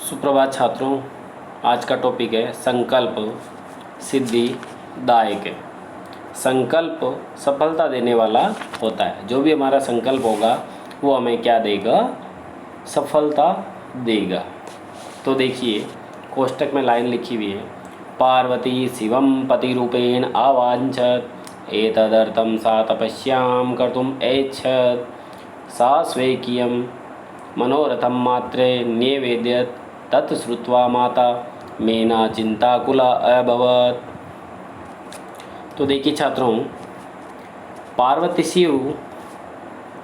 सुप्रभात छात्रों। आज का टॉपिक है संकल्प सिद्धिदायक। संकल्प सफलता देने वाला होता है। जो भी हमारा संकल्प होगा वो हमें क्या देगा? सफलता देगा। तो देखिए कोष्टक में लाइन लिखी हुई है, पार्वती शिवम पति रूपेण आवांछत एतदर्थम सा तपस्यां कर्तुम ऐच्छत सा स्वेकीयं मनोरथम मात्रे न्यवेद्यत तत् श्रुत्वा माता मेना चिंताकुला अभवत। तो देखिए छात्रों, पार्वती शिव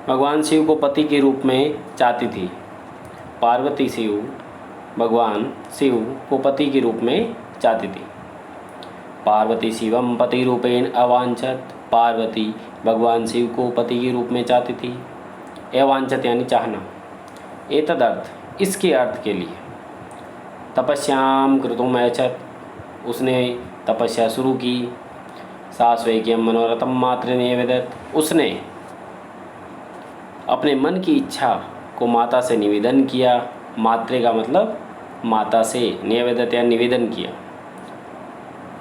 भगवान शिव को पति के रूप में चाहती थी। पार्वती शिव भगवान शिव को पति के रूप में चाहती थी। पार्वती शिवम पति रूपेण अवांछत, पार्वती भगवान शिव को पति के रूप में चाहती थी। अवांछत यानी चाहना। एतदर्थ इसके अर्थ के लिए, तपस्याम कृतुम ऐच्छत उसने तपस्या शुरू की। सा स्वेकीयं मनोरथम मात्र निवेदत उसने अपने मन की इच्छा को माता से निवेदन किया। मात्रे का मतलब माता से, निवेदत या निवेदन किया।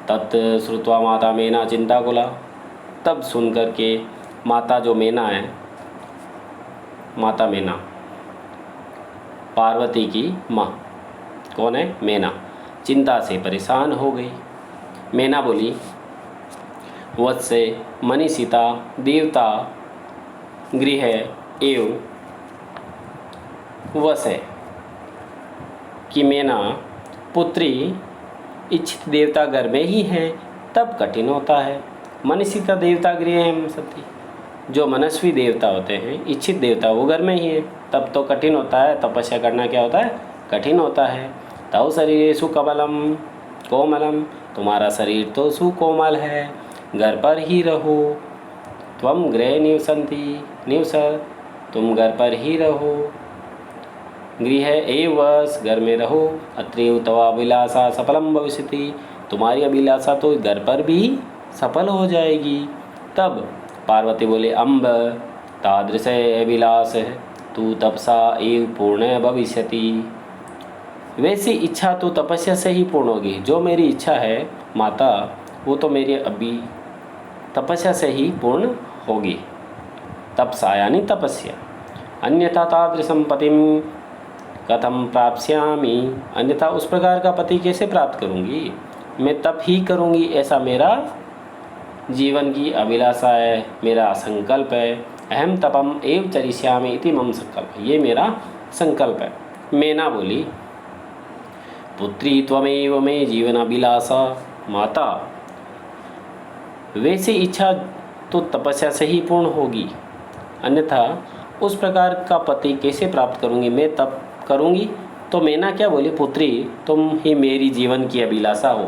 तत् श्रुत्वा माता मेना चिंताकुला, तब सुन कर के माता जो मेना है, माता मेना पार्वती की माँ, कौन है? मेना, चिंता से परेशान हो गई। मेना बोली, वत्से मनीषिता देवता गृह एव वस है कि मेना पुत्री इच्छित देवता घर में ही है तब कठिन होता है। मनीषिता देवता गृह है सती, जो मनस्वी देवता होते हैं, इच्छित देवता वो घर में ही है तब तो कठिन होता है। तपस्या करना क्या होता है? कठिन होता है। तव शरीर सुकबलम कोमलम, तुम्हारा शरीर तो सुकोमल है, घर पर ही रहो। त्वम गृह निवसंती निवस, तुम घर पर ही रहो। गृह एवस, घर में रहो। अत्रैव तव अभिलाषा सफलम भविष्यति, तुम्हारी अभिलाषा तो घर पर भी सफल हो जाएगी। तब पार्वती बोले, अम्ब तादृश अभिलाष तू तपसा एव पूर्ण भविष्यति, वैसी इच्छा तो तपस्या से ही पूर्ण होगी। जो मेरी इच्छा है माता, वो तो मेरी अभी तपस्या से ही पूर्ण होगी। तपसा यानी तपस्या। अन्यथा तादृशं पतिम कथम प्राप्स्यामि, अन्यथा उस प्रकार का पति कैसे प्राप्त करूँगी? मैं तप ही करूँगी, ऐसा मेरा जीवन की अभिलाषा है, मेरा संकल्प है। अहम तपम एव चरिष्यामि इति मम संकल्प, ये मेरा संकल्प है। मेना बोली, पुत्री त्वमेव मे जीवन अभिलाषा, माता वैसी इच्छा तो तपस्या से ही पूर्ण होगी, अन्यथा उस प्रकार का पति कैसे प्राप्त करूँगी? मैं तप करूँगी। तो मेना क्या बोली, पुत्री तुम ही मेरी जीवन की अभिलाषा हो।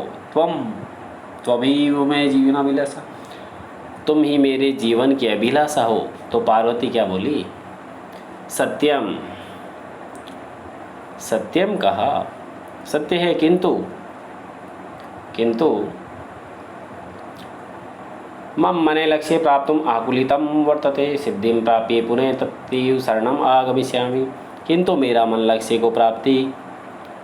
त्वमेव मे जीवन अभिलाषा, तुम ही मेरे जीवन की अभिलाषा हो। तो पार्वती क्या बोली? सत्यम, सत्यम कहा, सत्य है, किंतु मम मने लक्ष्य प्राप्तुम आकुलितम वर्तते, सिद्धिं प्राप्य पुनः तत्तीव शरणम आगमिष्यामि, किंतु मेरा मन लक्ष्य को प्राप्ति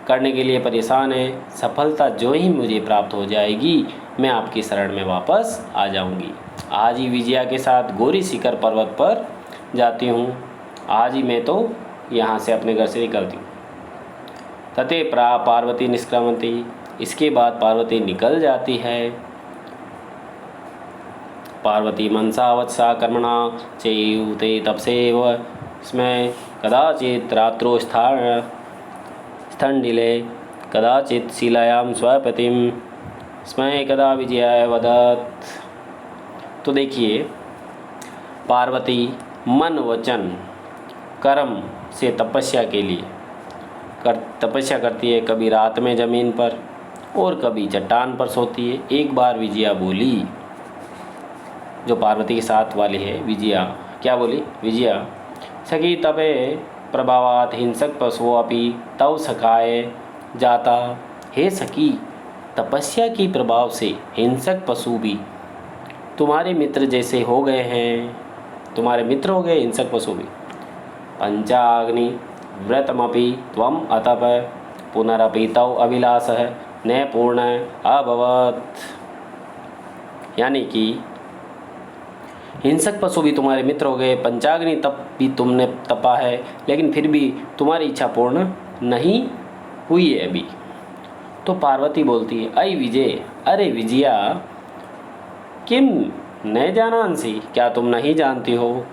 करने के लिए परेशान है। सफलता जो ही मुझे प्राप्त हो जाएगी मैं आपकी शरण में वापस आ जाऊंगी। आज ही विजया के साथ गौरी शिखर पर्वत पर जाती हूँ। आज ही मैं तो यहाँ से अपने घर से निकलती हूँ। तते पार्वती निष्क्रमती, इसके बाद पार्वती निकल जाती है। पार्वती मनसा वत्सा कर्मणा चैयुते तपसेव इसमें कदाचित रात्रो स्थंडिले कदाचित शिलायाम स्वपतिम स्मय कदा विजयाय वदत। तो देखिए पार्वती मन वचन कर्म से तपस्या के लिए तपस्या करती है। कभी रात में ज़मीन पर और कभी चट्टान पर सोती है। एक बार विजया बोली, जो पार्वती के साथ वाली है विजया, क्या बोली? विजया, सखी तपे प्रभावात हिंसक पशुओं अपि तव सखाए जाता। हे सखी, तपस्या के प्रभाव से हिंसक पशु भी तुम्हारे मित्र जैसे हो गए हैं, तुम्हारे मित्र हो गए हिंसक पशु भी। पंचाग्नि व्रतमपि त्वम अतप पुनरपीतौ अभिलाषः न पूर्ण अभवत्। यानी कि हिंसक पशु भी तुम्हारे मित्र हो गए, पंचाग्नि तप भी तुमने तपा है, लेकिन फिर भी तुम्हारी इच्छा पूर्ण नहीं हुई है अभी। तो पार्वती बोलती है, अय विजय, अरे विजया, किम न जानांसि, क्या तुम नहीं जानती हो,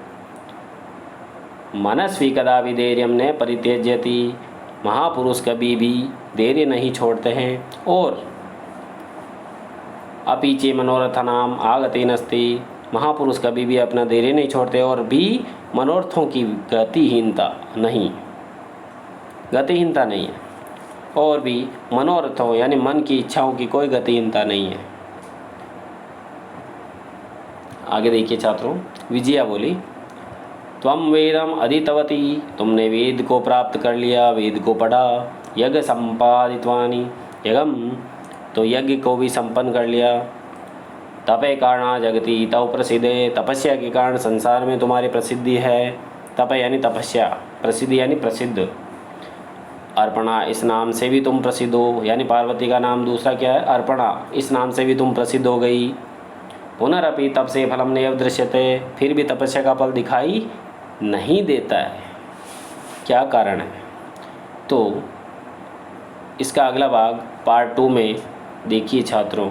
मनस्वी कदापि धैर्यम न परित्यज्यति, महापुरुष कभी भी धैर्य नहीं छोड़ते हैं, और अपीचे मनोरथनाम आगति नस्ति, महापुरुष कभी भी अपना धैर्य नहीं छोड़ते और भी मनोरथों की गतिहीनता नहीं है, और भी मनोरथों यानी मन की इच्छाओं की कोई गतिहीनता नहीं है। आगे देखिए छात्रों, विजया बोली, त्वं वेदम अधीतवती, तुमने वेद को प्राप्त कर लिया, वेद को पढ़ा, यज्ञ संपादितवानि, यज्ञम तो यज्ञ को भी संपन्न कर लिया, तपे कारणा जगति तव प्रसिद्धे, तपस्या के कारण संसार में तुम्हारी प्रसिद्धि है, तप यानी तपस्या, प्रसिद्धि यानी प्रसिद्ध, अर्पणा इस नाम से भी तुम प्रसिद्ध हो, यानी पार्वती का नाम दूसरा क्या है, अर्पणा, इस नाम से भी तुम प्रसिद्ध हो गई, पुनरपि तप से फलम नैव दृश्यते, फिर भी तपस्या का फल दिखाई नहीं देता है, क्या कारण है। तो इसका अगला भाग पार्ट 2 में देखिए छात्रों।